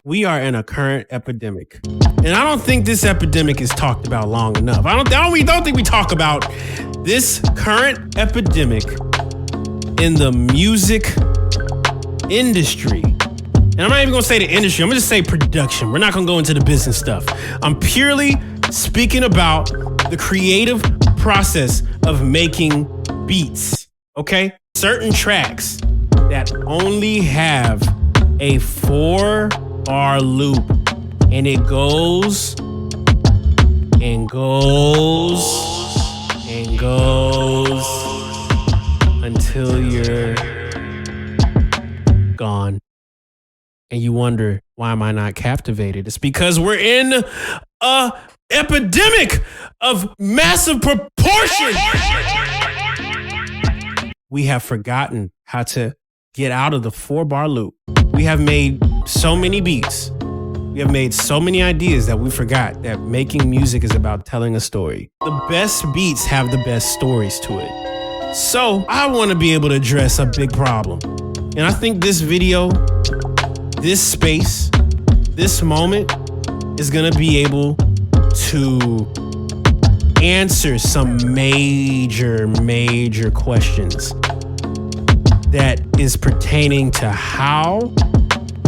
we are in a current epidemic. And I don't think this epidemic is talked about long enough. I don't think we talk about this current epidemic in the music industry. And I'm not even gonna say the industry, I'm gonna just say production. We're not gonna go into the business stuff. I'm purely speaking about the creative process of making beats, okay? Certain tracks that only have a 4-bar loop and it goes and goes and goes until you're gone. And you wonder, why am I not captivated? It's because we're in a epidemic of massive proportion. We have forgotten how to get out of the 4-bar loop. We have made so many beats. We have made so many ideas that we forgot that making music is about telling a story. The best beats have the best stories to it. So I want to be able to address a big problem. And I think this video, this space, this moment is going to be able to answer some major questions that is pertaining to how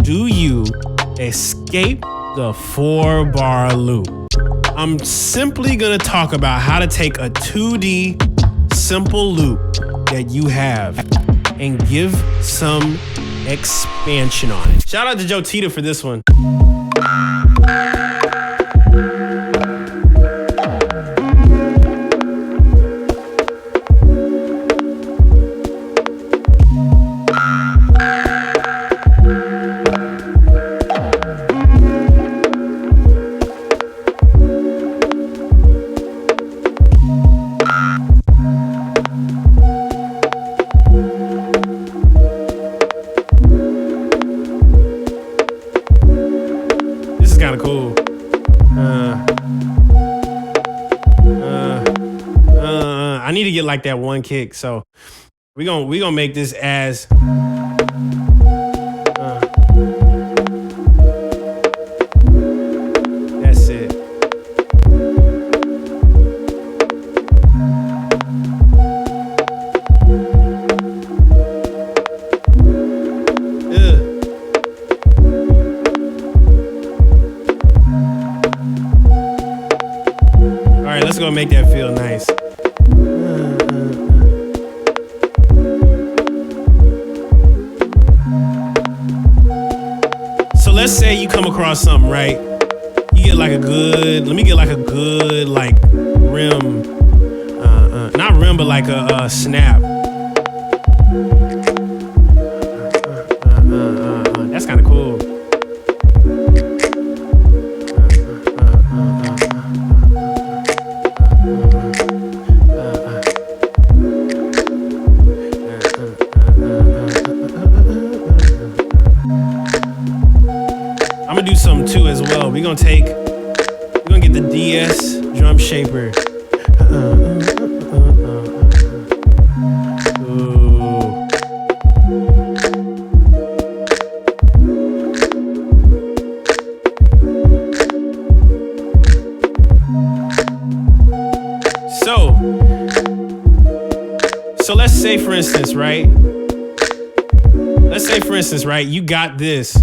do you escape the 4-bar loop. I'm simply going to talk about how to take a 2D simple loop that you have and give some expansion on it. Shout out to Joe Tita for this one. Kind of cool. I need to get like that one kick, so we gonna make this as that's it. Let's go make that feel nice. So let's say you come across something, right? You get like a good, let me get like a good like rim, not rim, but like a snap. That's kind of cool. I'm gonna do something too as well. We're gonna get the DS drum shaper. Ooh. So let's say for instance, right? Let's say for instance, right? You got this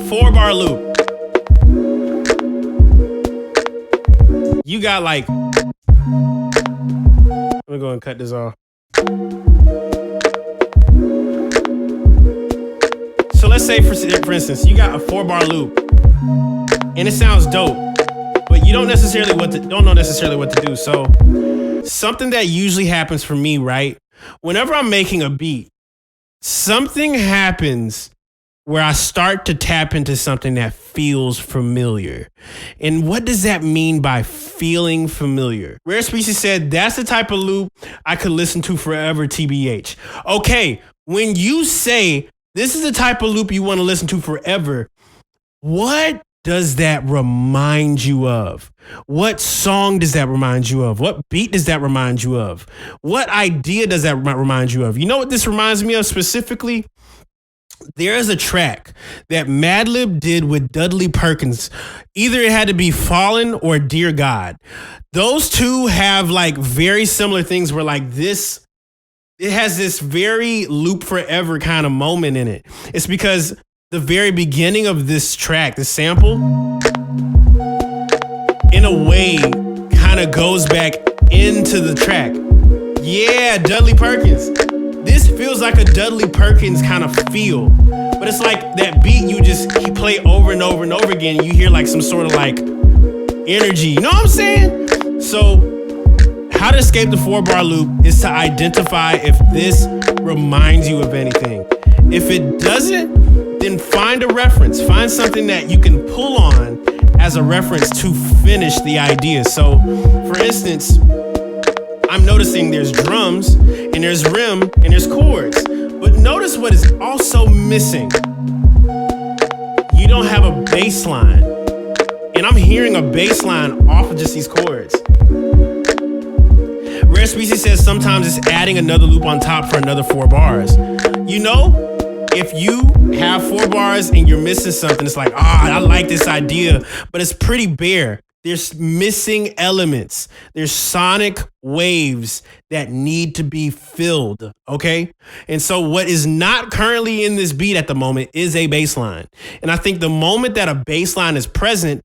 4-bar loop. You got like, let me go and cut this off. So let's say for instance, you got a 4-bar loop and it sounds dope, but you don't know necessarily what to do. So something that usually happens for me, right? Whenever I'm making a beat, something happens where I start to tap into something that feels familiar. And what does that mean by feeling familiar? Rare Species said, that's the type of loop I could listen to forever, TBH. Okay, when you say this is the type of loop you want to listen to forever, what does that remind you of? What song does that remind you of? What beat does that remind you of? What idea does that remind you of? You know what this reminds me of specifically? there is a track that Madlib did with Dudley Perkins. Either it had to be Fallen or Dear God. Those two have like very similar things where like this, it has this very loop forever kind of moment in it. It's because the very beginning of this track, the sample, in a way kind of goes back into the track. Yeah, Dudley Perkins. This feels like a Dudley Perkins kind of feel, but it's like that beat you just play over and over and over again. You hear like some sort of like energy. You know what I'm saying? So how to escape the 4-bar loop is to identify if this reminds you of anything. If it doesn't, then find a reference. Find something that you can pull on as a reference to finish the idea. So, for instance, I'm noticing there's drums and there's rim and there's chords. But notice what is also missing. You don't have a bass line. And I'm hearing a bass line off of just these chords. Rare Species says sometimes it's adding another loop on top for another 4 bars. You know, if you have 4 bars and you're missing something, it's like, I like this idea, but it's pretty bare. There's missing elements. There's sonic waves that need to be filled, okay? And so what is not currently in this beat at the moment is a bass line. And I think the moment that a bass line is present,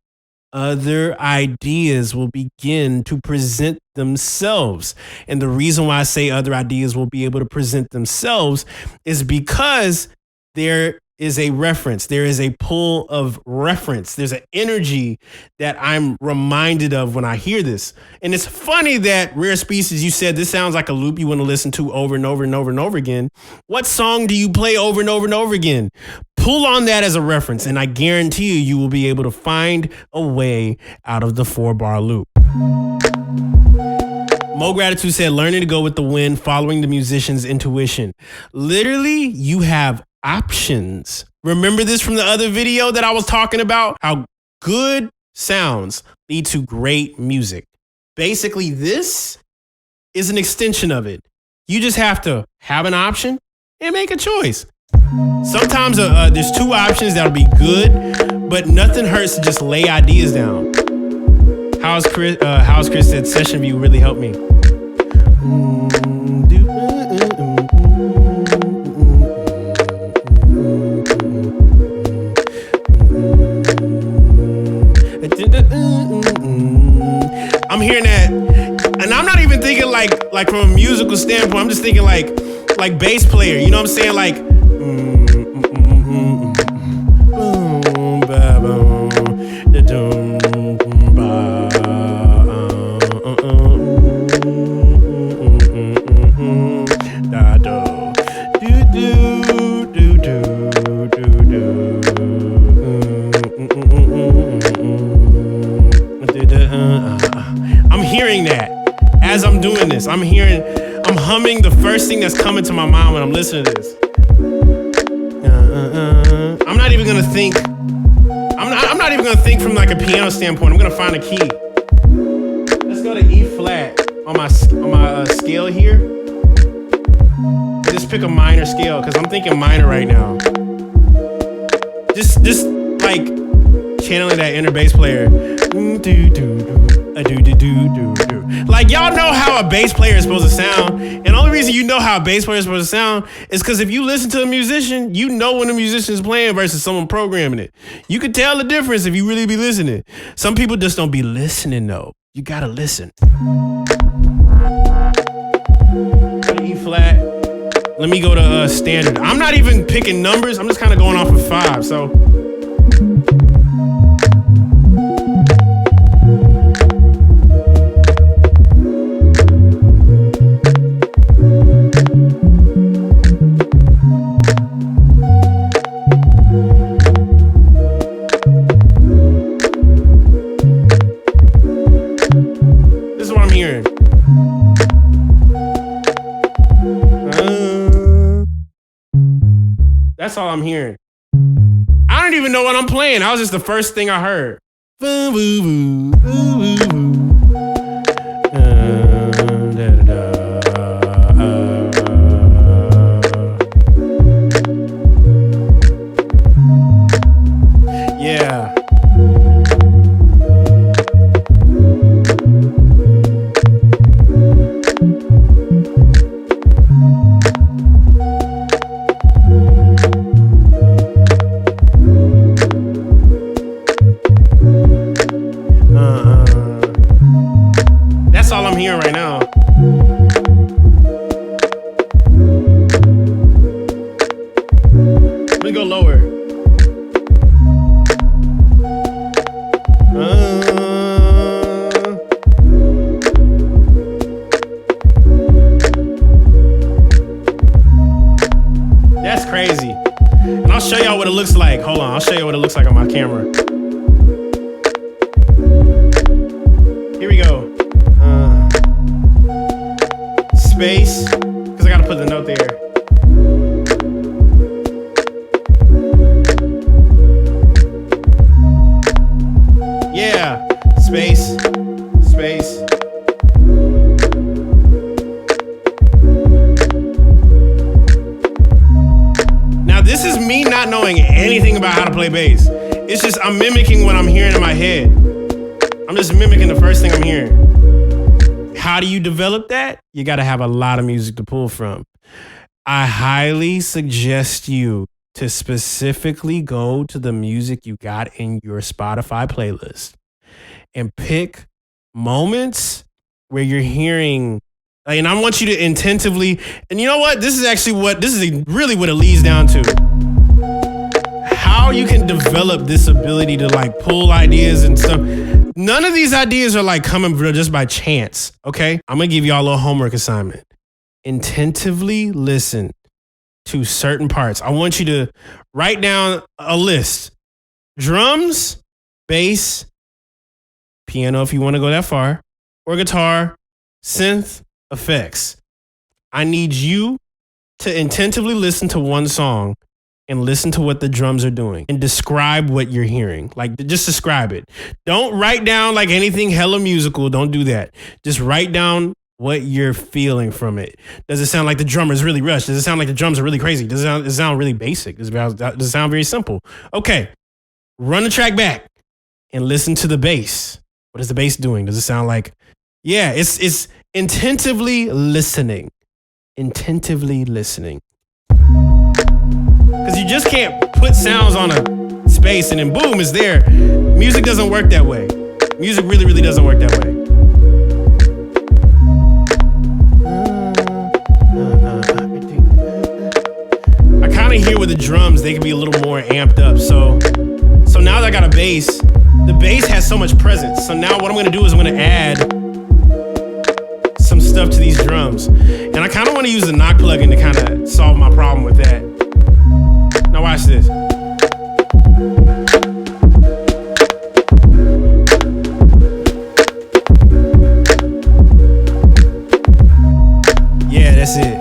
other ideas will begin to present themselves. And the reason why I say other ideas will be able to present themselves is because there is a reference. There is a pull of reference. There's an energy that I'm reminded of when I hear this. And it's funny that Rare Species, you said this sounds like a loop you want to listen to over and over and over and over again. What song do you play over and over and over again? Pull on that as a reference, and I guarantee you will be able to find a way out of the 4-bar loop. Mo Gratitude said, learning to go with the wind, following the musician's intuition. Literally, you have options. Remember this from the other video that I was talking about? How good sounds lead to great music. Basically, this is an extension of it. You just have to have an option and make a choice. Sometimes there's 2 options that'll be good, but nothing hurts to just lay ideas down. How's Chris said, session view really helped me. I'm hearing that, and I'm not even thinking like from a musical standpoint. I'm just thinking like bass player. You know what I'm saying? Like, I'm hearing that as I'm doing this. I'm humming the first thing that's coming to my mind when I'm listening to this. I'm not even gonna think. I'm not even gonna think from like a piano standpoint. I'm gonna find a key. Let's go to E flat on my scale here. Just pick a minor scale because I'm thinking minor right now. Just like channeling that inner bass player. Like, y'all know how a bass player is supposed to sound. And the only reason you know how a bass player is supposed to sound is because if you listen to a musician, you know when a musician is playing versus someone programming it. You can tell the difference if you really be listening. Some people just don't be listening though. You gotta listen. Go to E flat. Let me go to standard. I'm not even picking numbers. I'm just kind of going off of 5. So. That's all I'm hearing. I don't even know what I'm playing. That was just the first thing I heard. That's all I'm hearing right now. Let me go lower. That's crazy. And I'll show y'all what it looks like. Hold on, I'll show you what it looks like on my camera. Here we go. Space, because I gotta put the note there. Yeah, space. Now this is me not knowing anything about how to play bass. It's just I'm mimicking what I'm hearing in my head. I'm just mimicking the first thing I'm hearing. How do you develop that? You got to have a lot of music to pull from. I highly suggest you to specifically go to the music you got in your Spotify playlist and pick moments where you're hearing, and I want you to intentively, and you know what? This is really what it leads down to. How you can develop this ability to like pull ideas and stuff. None of these ideas are like coming just by chance, okay? I'm gonna give y'all a little homework assignment. Intentively listen to certain parts. I want you to write down a list. Drums, bass, piano if you want to go that far, or guitar, synth, effects. I need you to intentively listen to one song and listen to what the drums are doing and describe what you're hearing. Like, just describe it. Don't write down like anything hella musical. Don't do that. Just write down what you're feeling from it. Does it sound like the drummer is really rushed? Does it sound like the drums are really crazy? Does it sound really basic? Does it sound very simple? Okay, run the track back and listen to the bass. What is the bass doing? Does it sound like, yeah, it's intentively listening. Intentively listening. Because you just can't put sounds on a space and then boom, it's there. Music doesn't work that way. Music really, really doesn't work that way. I kind of hear with the drums, they can be a little more amped up. So now that I got a bass, the bass has so much presence. So now what I'm going to do is I'm going to add some stuff to these drums. And I kind of want to use the knock plugin to kind of solve my problem with that. Now watch this. Yeah, that's it.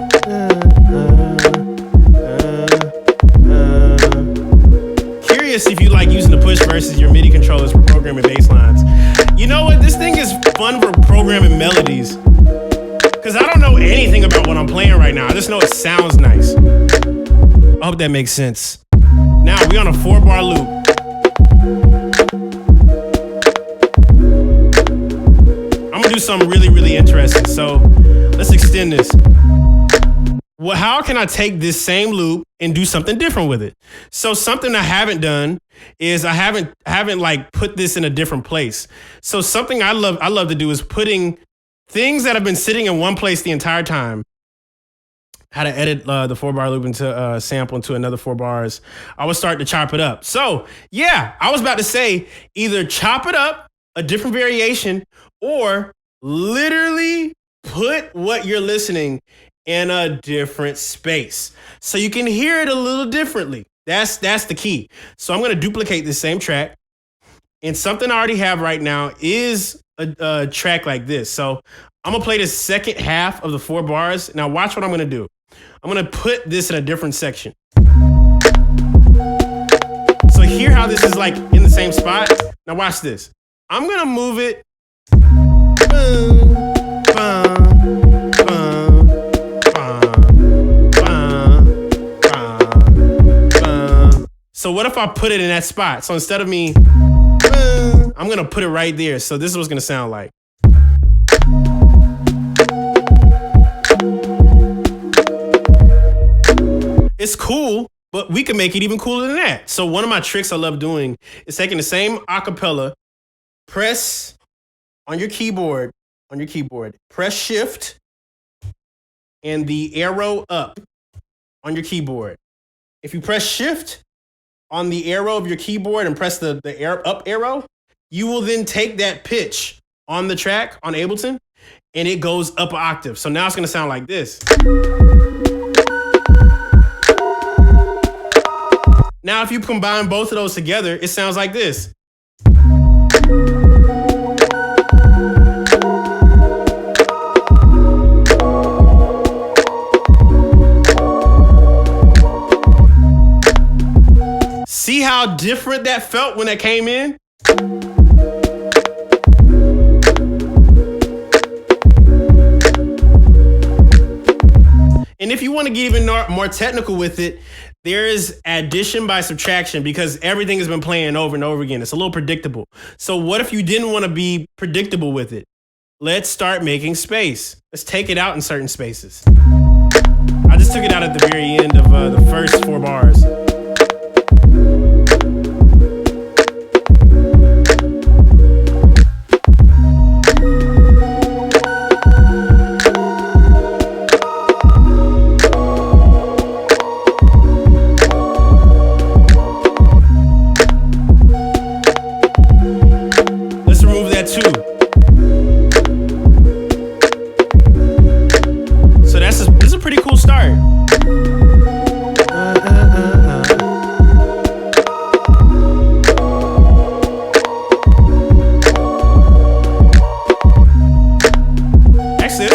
Curious if you like using the push versus your MIDI controllers for programming bass lines. You know what? This thing is fun for programming melodies. Because I don't know anything about what I'm playing right now. I just know it sounds nice. I hope that makes sense. Now we're on a 4-bar loop. I'm gonna do something really, really interesting. So let's extend this. Well, how can I take this same loop and do something different with it? So something I haven't done is I haven't like put this in a different place. So something I love to do is putting things that have been sitting in one place the entire time. How to edit the 4-bar loop into sample into another 4 bars. I was starting to chop it up. So yeah, I was about to say either chop it up, a different variation, or literally put what you're listening in a different space so you can hear it a little differently. That's the key. So I'm going to duplicate the same track, and something I already have right now is a track like this. So I'm going to play the second half of the 4 bars. Now watch what I'm going to do. I'm going to put this in a different section. So hear how this is like in the same spot? Now watch this. I'm going to move it. So what if I put it in that spot? So instead of me, I'm going to put it right there. So this is what it's going to sound like. It's cool, but we can make it even cooler than that. So one of my tricks I love doing is taking the same acapella, press on your keyboard, on your keyboard. Press shift and the arrow up on your keyboard. If you press shift on the arrow of your keyboard and press the up arrow, you will then take that pitch on the track on Ableton and it goes up an octave. So now it's gonna sound like this. Now, if you combine both of those together, it sounds like this. See how different that felt when it came in? And if you want to get even more technical with it, there is addition by subtraction because everything has been playing over and over again. It's a little predictable. So what if you didn't want to be predictable with it? Let's start making space. Let's take it out in certain spaces. I just took it out at the very end of the first 4 bars.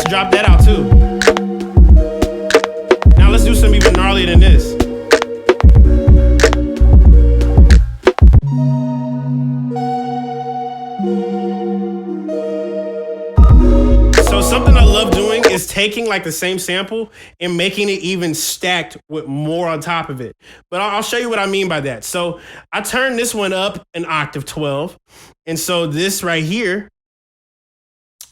Drop that out too. Now let's do something even gnarlier than this. So something I love doing is taking like the same sample and making it even stacked with more on top of it. But I'll show you what I mean by that. So I turned this one up an octave 12. And so this right here,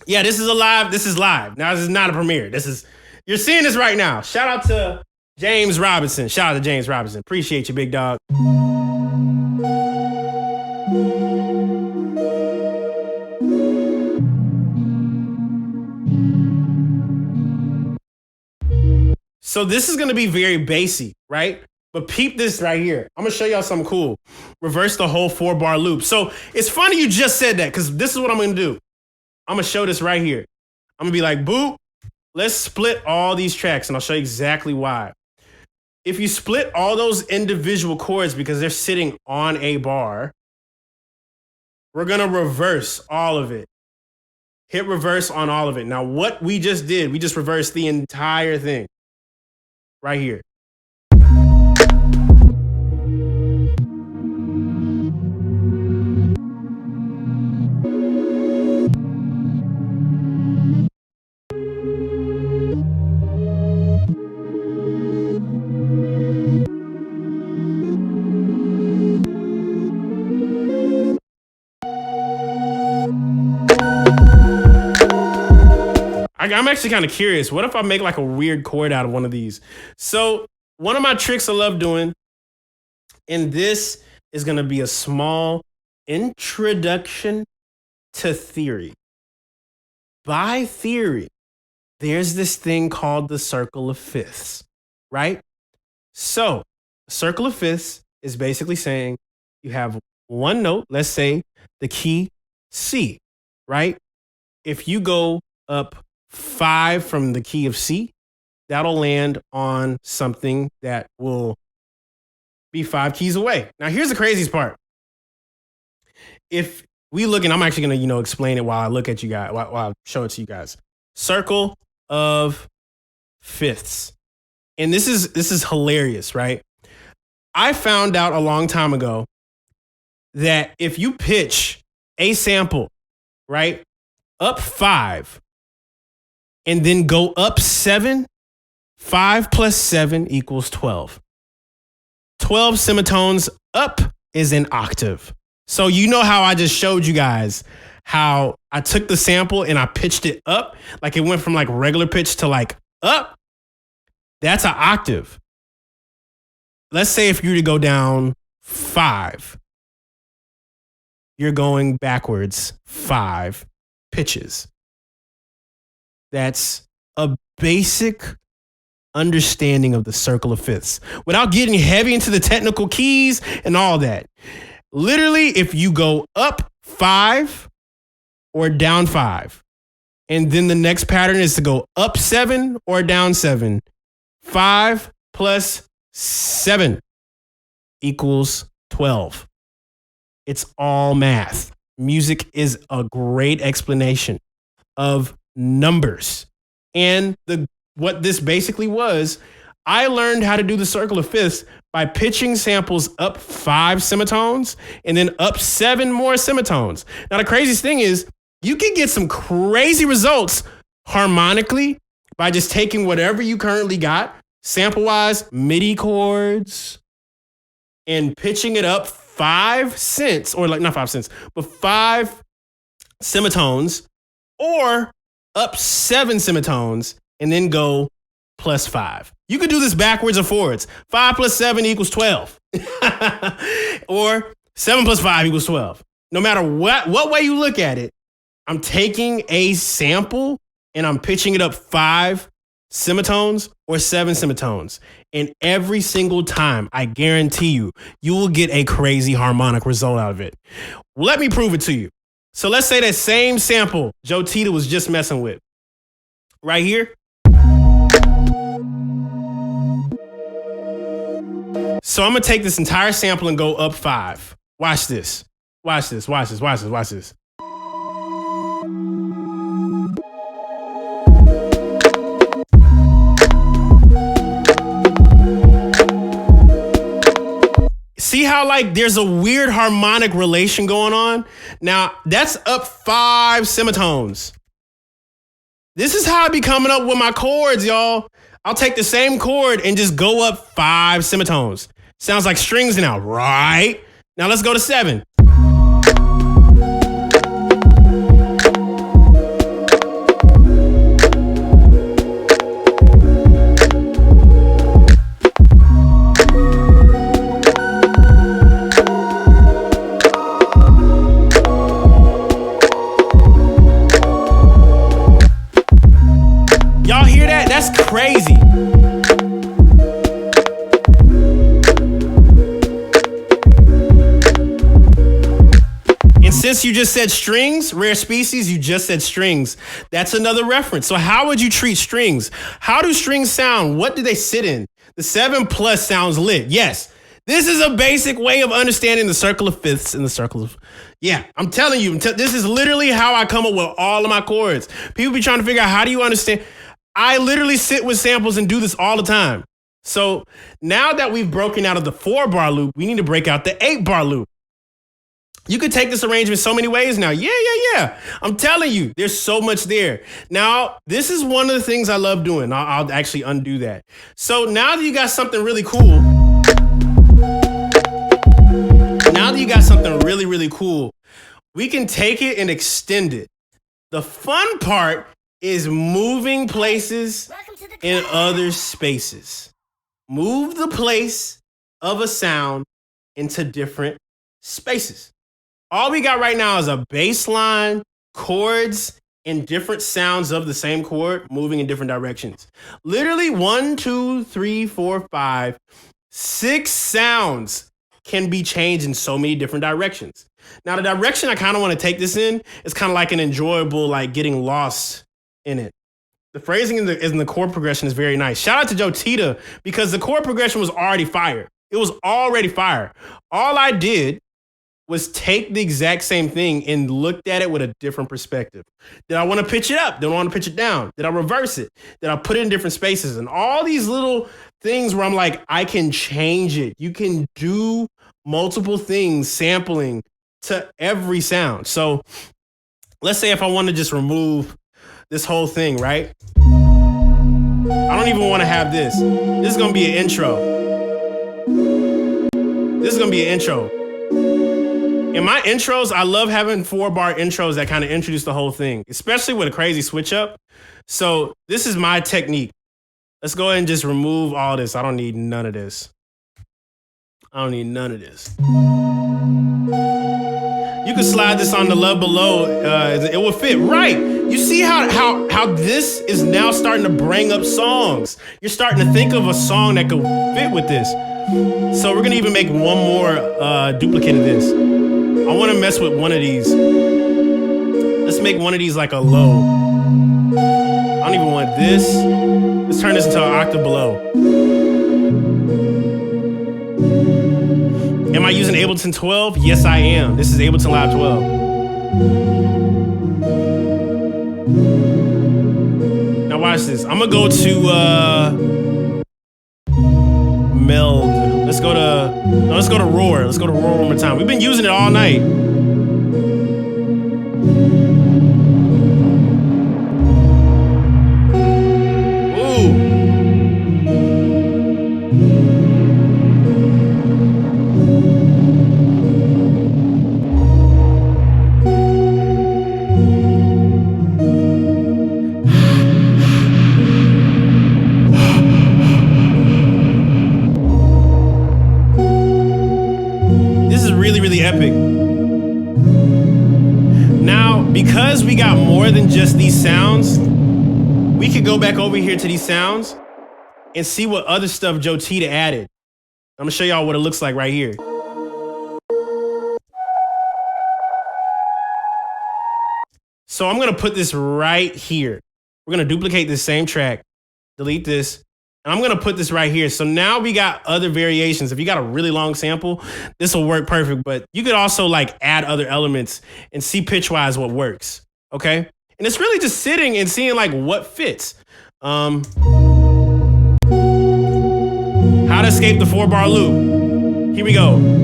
yeah, this is live. Now, this is not a premiere. You're seeing this right now. Shout out to James Robinson. Appreciate you, big dog. So this is going to be very bassy, right? But peep this right here. I'm going to show y'all something cool. Reverse the whole 4-bar loop. So it's funny you just said that because this is what I'm going to do. I'm going to show this right here. I'm going to be like, boop, let's split all these tracks, and I'll show you exactly why. If you split all those individual chords because they're sitting on a bar, we're going to reverse all of it. Hit reverse on all of it. Now, what we just did, we just reversed the entire thing right here. I'm actually kind of curious. What if I make like a weird chord out of one of these? So one of my tricks I love doing, and this is going to be a small introduction to theory. By theory, there's this thing called the circle of fifths, right? So circle of fifths is basically saying you have one note, let's say the key C, right? If you go up 5 from the key of C, that'll land on something that will be 5 keys away. Now, here's the craziest part. If we look, and I'm actually going to, explain it while I look at you guys, while I show it to you guys. Circle of fifths. And this is hilarious, right? I found out a long time ago that if you pitch a sample, right, up 5, and then go up 7, 5 plus 7 equals 12. 12 semitones up is an octave. So you know how I just showed you guys how I took the sample and I pitched it up, like it went from like regular pitch to like up. That's an octave. Let's say if you were to go down 5, you're going backwards 5 pitches. that's a basic understanding of the circle of fifths without getting heavy into the technical keys and all that. Literally, if you go up 5 or down 5, and then the next pattern is to go up 7 or down 7, 5 plus 7 equals 12. It's all math. Music is a great explanation of numbers. And what this basically was, I learned how to do the circle of fifths by pitching samples up 5 semitones and then up 7 more semitones. Now, the craziest thing is you can get some crazy results harmonically by just taking whatever you currently got, sample-wise, MIDI chords, and pitching it up 5 cents, or like not 5 cents, but 5 semitones, or up 7 semitones, and then go plus 5. You could do this backwards or forwards. 5 plus 7 equals 12. Or 7 plus 5 equals 12. No matter what way you look at it, I'm taking a sample and I'm pitching it up 5 semitones or 7 semitones. And every single time, I guarantee you, you will get a crazy harmonic result out of it. Let me prove it to you. So let's say that same sample Joe Tita was just messing with. Right here. So I'm going to take this entire sample and go up 5. Watch this. Watch this. Watch this. Watch this. Watch this. See how like there's a weird harmonic relation going on? Now, that's up 5 semitones. This is how I be coming up with my chords, y'all. I'll take the same chord and just go up 5 semitones. Sounds like strings now, right? Now let's go to 7. Y'all hear that? That's crazy. And since you just said strings, rare species, you just said strings. That's another reference. So how would you treat strings? How do strings sound? What do they sit in? The 7 plus sounds lit. Yes. This is a basic way of understanding the circle of fifths and the circle of... Yeah, I'm telling you, this is literally how I come up with all of my chords. People be trying to figure out, how do you understand? I literally sit with samples and do this all the time. So now that we've broken out of the 4-bar loop, we need to break out the 8-bar loop. You could take this arrangement so many ways now. Yeah. I'm telling you, there's so much there. Now, this is one of the things I love doing. I'll actually undo that. So now that you got something really cool, really cool, we can take it and extend it. The fun part is moving places in other spaces. Move the place of a sound into different spaces. All we got right now is a bass line, chords, and different sounds of the same chord moving in different directions. Literally 1, 2, 3, 4, 5, 6 sounds can be changed in so many different directions. Now, the direction I kind of want to take this in is kind of like an enjoyable, like getting lost in it. The phrasing in the chord progression is very nice. Shout out to Joe Tita, because the chord progression was already fire. It was already fire. All I did was take the exact same thing and looked at it with a different perspective. Did I want to pitch it up? Did I want to pitch it down? Did I reverse it? Did I put it in different spaces? And all these little things where I'm like, I can change it. You can do multiple things, sampling to every sound. So let's say if I want to just remove this whole thing, right? I don't even want to have this. This is going to be an intro. This is going to be an intro. In my intros, I love having 4-bar intros that kind of introduce the whole thing, especially with a crazy switch up. So this is my technique. Let's go ahead and just remove all this. I don't need none of this. I don't need none of this. You can slide this on the Love Below. It will fit. Right. You see how this is now starting to bring up songs. You're starting to think of a song that could fit with this. So we're going to even make one more duplicate of this. I want to mess with one of these. Let's make one of these like a low. I don't even want this. Let's turn this into an octave below. Am I using Ableton 12? Yes, I am. This is Ableton Live 12. Now watch this. I'm gonna go to meld. Let's go to roar. Let's go to roar one more time. We've been using it all night. Really epic. Now, because we got more than just these sounds, we could go back over here to these sounds and see what other stuff Joe Tita added. I'm gonna show y'all what it looks like right here. So I'm gonna put this right here. We're gonna duplicate this same track, delete this, and I'm gonna put this right here. So now we got other variations. If you got a really long sample, this will work perfect, but you could also like add other elements and see pitch-wise what works, okay? And it's really just sitting and seeing like what fits. How to escape the 4-bar loop. Here we go.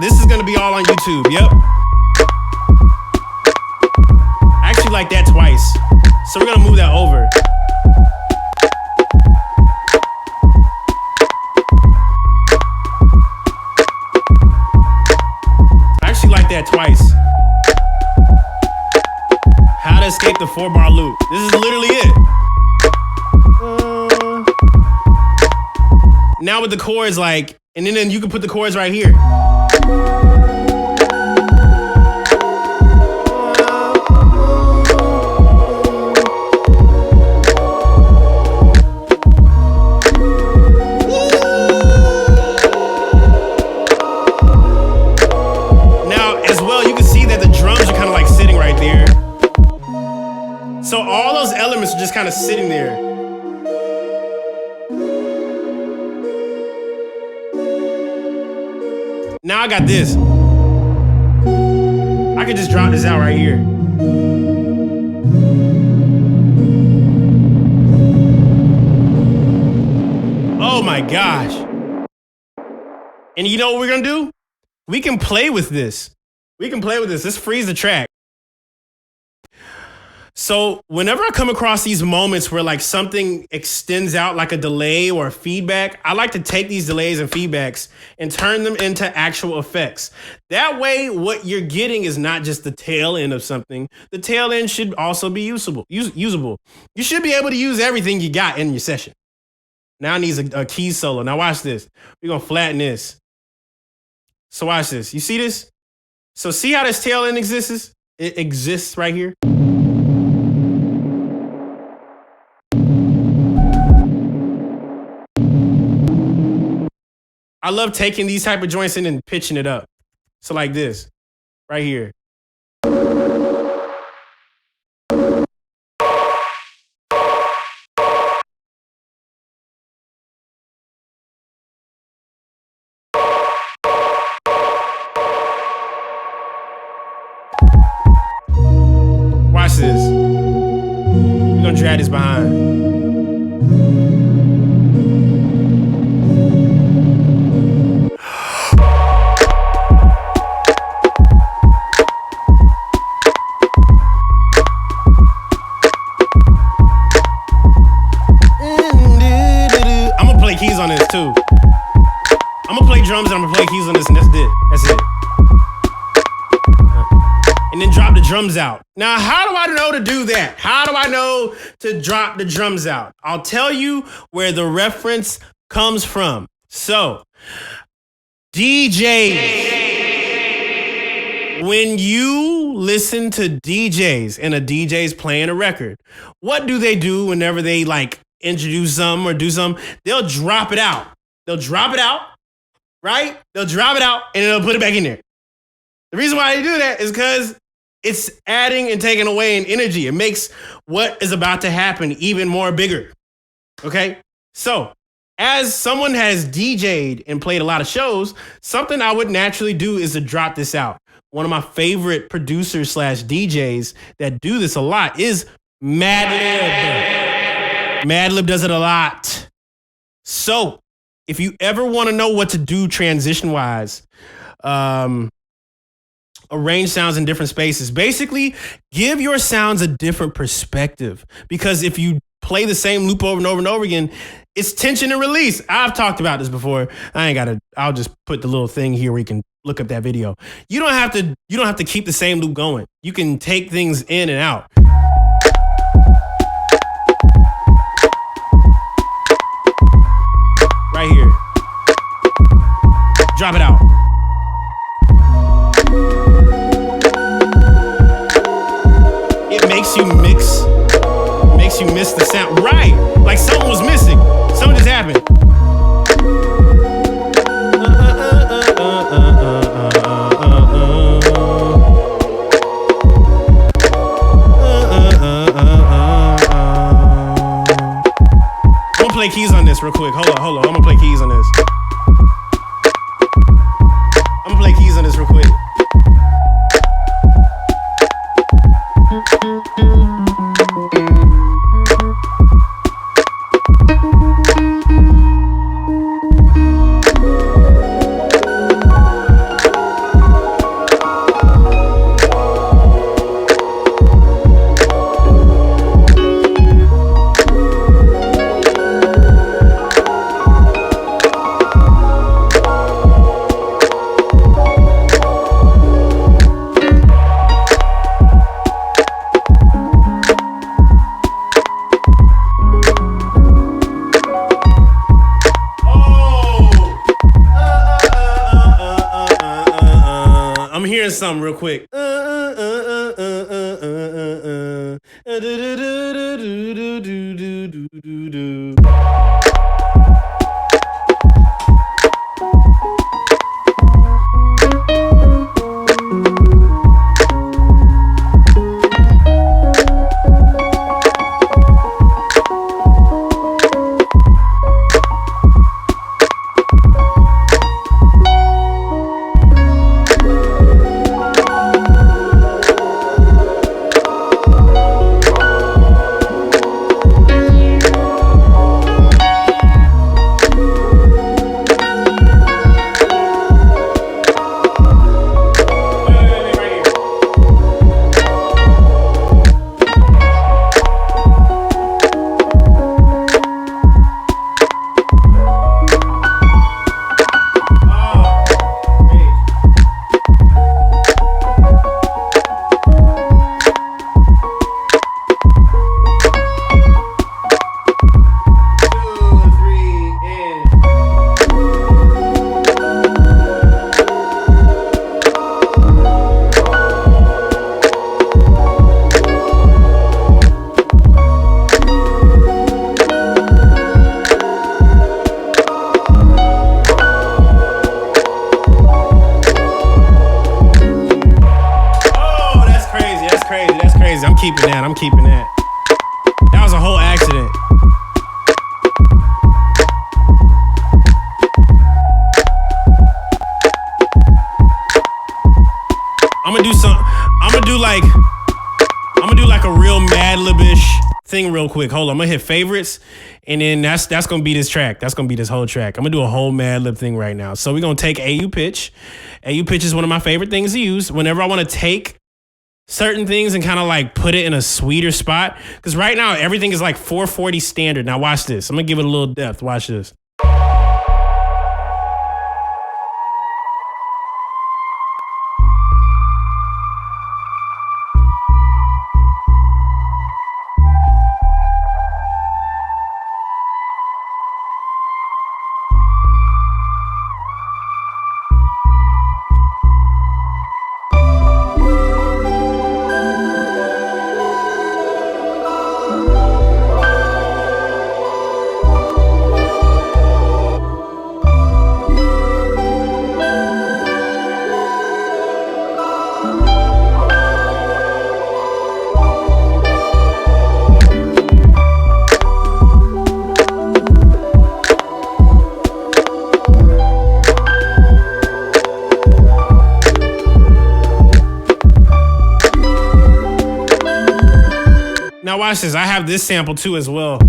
This is gonna be all on YouTube, yep. I actually like that twice. So we're gonna move that over. I actually like that twice. How to escape the 4-bar loop. This is literally it. Now with the chords, like, and then you can put the chords right here. Now, as well, you can see that the drums are kind of like sitting right there. So all those elements are just kind of sitting there. Now I got this. I could just drop this out right here. Oh my gosh. And you know what we're gonna do? We can play with this. Let's freeze the track. So whenever I come across these moments where like something extends out like a delay or a feedback, I like to take these delays and feedbacks and turn them into actual effects. That way, what you're getting is not just the tail end of something. The tail end should also be usable. You should be able to use everything you got in your session. Now it needs a key solo. Now watch this. We're gonna flatten this. So watch this. You see this? So see how this tail end exists? It exists right here. I love taking these type of joints in and pitching it up. So like this, right here. Watch this. We're gonna drag this behind. Keys on this too. I'm gonna play drums and I'm gonna play keys on this and that's it. That's it. And then drop the drums out. Now, how do I know to do that? How do I know to drop the drums out? I'll tell you where the reference comes from. So, DJs. When you listen to DJs and a DJ's playing a record, what do they do whenever they like introduce something or do something? They'll drop it out. They'll drop it out, right? They'll drop it out and they'll put it back in there. The reason why they do that is because it's adding and taking away in energy. It makes what is about to happen even more bigger. Okay? So, as someone has DJ'd and played a lot of shows, something I would naturally do is to drop this out. One of my favorite producers / DJs that do this a lot is Madlib. Madlib does it a lot. So, if you ever want to know what to do transition-wise, arrange sounds in different spaces. Basically, give your sounds a different perspective. Because if you play the same loop over and over and over again, it's tension and release. I've talked about this before. I'll just put the little thing here where you can look up that video. You don't have to keep the same loop going. You can take things in and out. Right here. Drop it out. Makes you miss the sound. Right. Like something was missing. Something just happened. I'm gonna play keys on this real quick. Hold on. I'm gonna play keys on this. I'm gonna play keys on this real quick. I'm hearing something real quick. I'm keeping that. That was a whole accident. I'm gonna do like a real Madlib-ish thing real quick. Hold on, I'm gonna hit favorites, and then that's gonna be this track. That's gonna be this whole track. I'm gonna do a whole Madlib thing right now. So we're gonna take AU pitch. AU pitch is one of my favorite things to use whenever I want to take certain things and kind of like put it in a sweeter spot. Because right now everything is like 440 standard. Now watch this. I'm gonna give it a little depth. Watch this. Now watch this. I have this sample too as well. I'm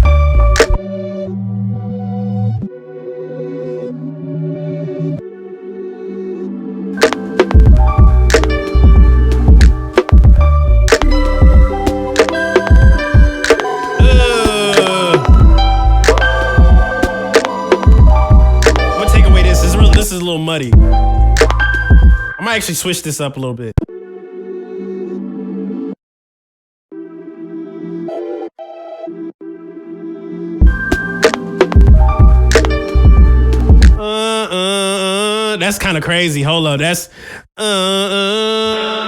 gonna take away this. This is a little muddy. I might actually switch this up a little bit. That's kind of crazy. Hold up. That's whoa.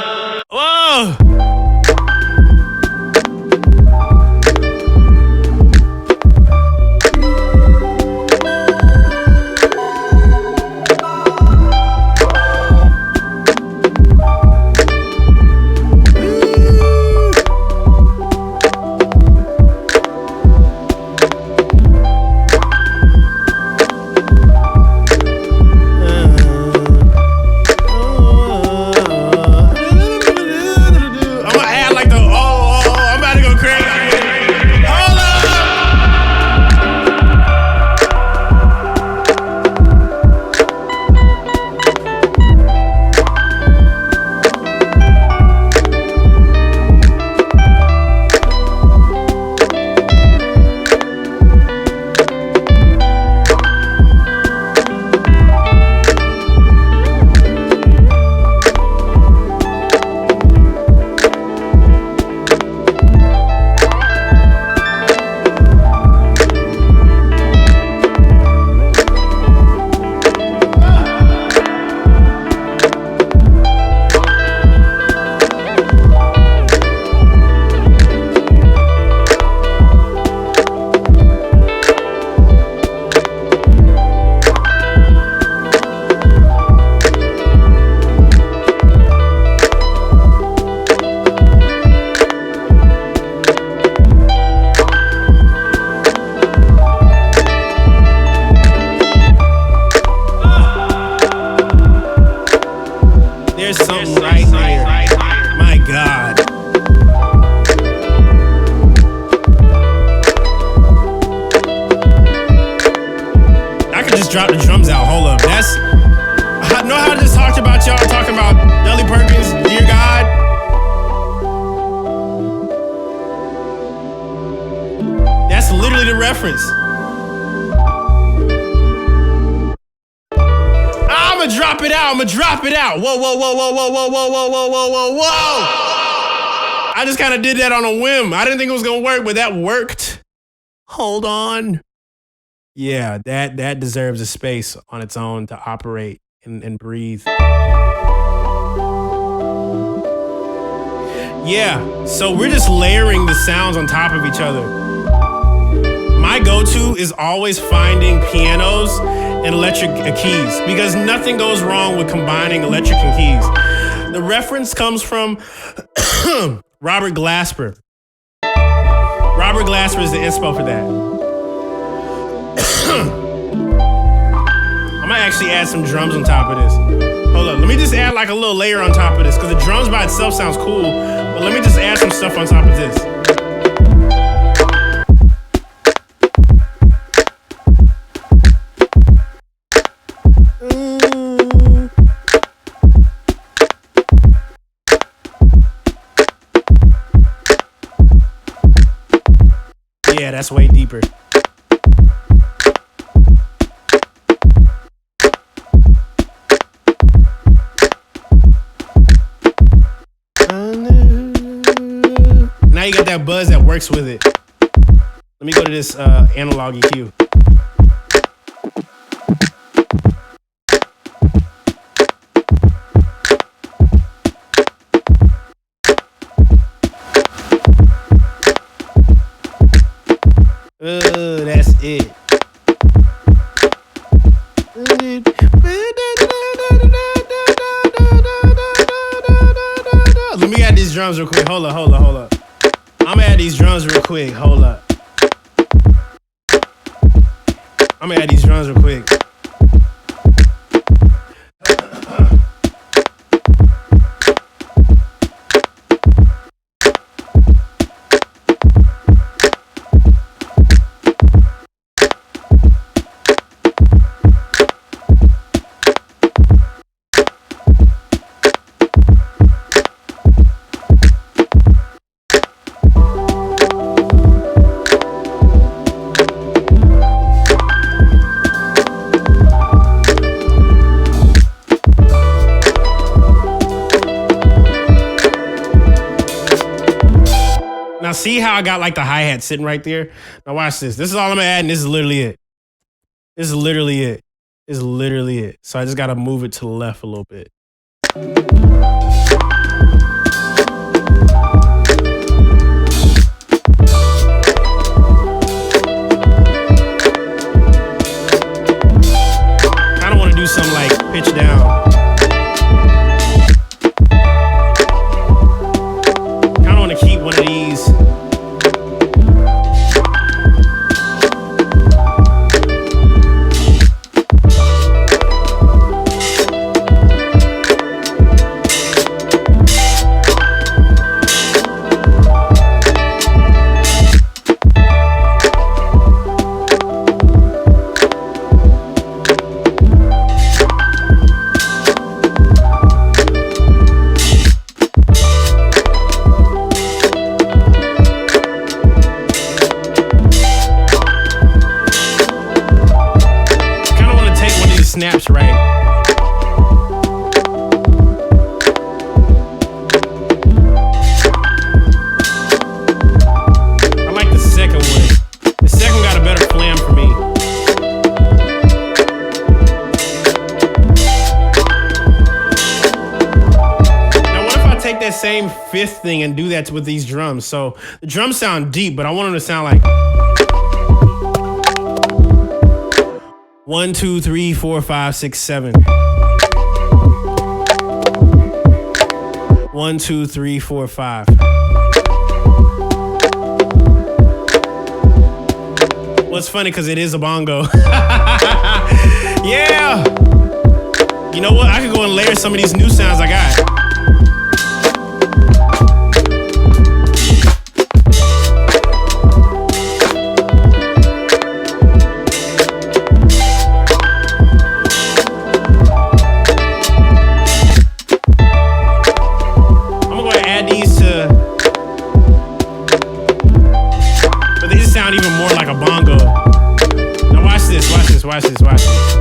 Drop the drums out. Hold up. That's know how I just talked about y'all talking about Dolly Perkins, Dear God. That's literally the reference. I'ma drop it out. Whoa, whoa, whoa, whoa, whoa, whoa, whoa, whoa, whoa, whoa, whoa, whoa. I just kind of did that on a whim. I didn't think it was gonna work, but that worked. Hold on. Yeah, that deserves a space on its own to operate and breathe. Yeah, so we're just layering the sounds on top of each other. My go-to is always finding pianos and electric keys because nothing goes wrong with combining electric and keys. The reference comes from Robert Glasper. Robert Glasper is the inspo for that. I might actually add some drums on top of this. Hold up, let me just add like a little layer on top of this because the drums by itself sounds cool, but let me just add some stuff on top of this. Yeah, that's way deeper. Now you got that buzz that works with it. Let me go to this analog EQ. That's it. Let me add these drums real quick. Hold up. I'm gonna add these drums real quick. Hold up. I'm gonna add these drums real quick. Now see how I got like the hi-hat sitting right there? Now watch this. This is all I'm gonna add, and this is literally it. This is literally it. This is literally it. So I just gotta move it to the left a little bit. Kinda wanna do some like pitch down. Kinda wanna keep one of these. Snaps right. I like the second one. The second one got a better flam for me. Now what if I take that same fifth thing and do that with these drums? So the drums sound deep, but I want them to sound like 1, 2, 3, 4, 5, 6, 7. 1, 2, 3, 4, 5. Well, it's funny because it is a bongo. Yeah. You know what? I could go and layer some of these new sounds I got. Even more like a bongo. Now watch this, watch this, watch this, watch this.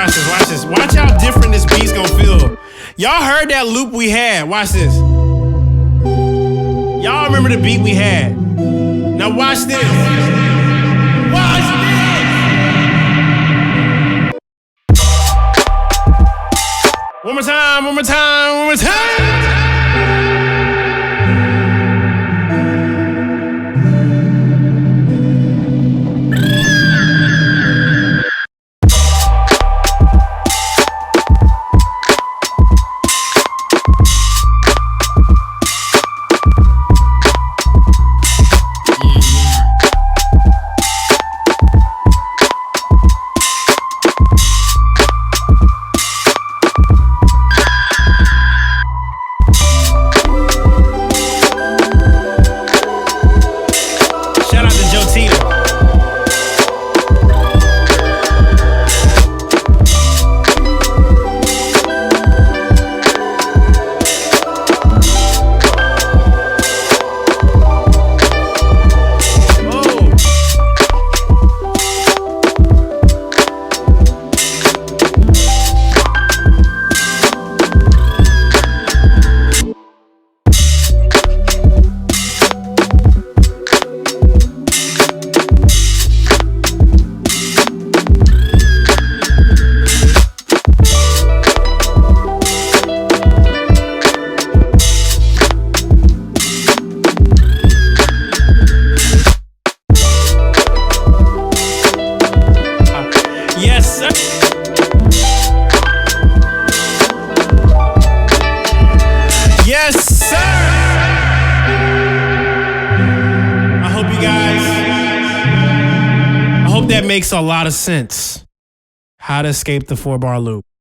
watch this, watch this. Watch how different this beat's gonna feel. Y'all heard that loop we had. Watch this. Y'all remember the beat we had. Now watch this. Watch this. One more time, one more time, one more time. Yes, sir. Yes, sir. I hope you guys, I hope that makes a lot of sense. How to escape the 4-bar loop.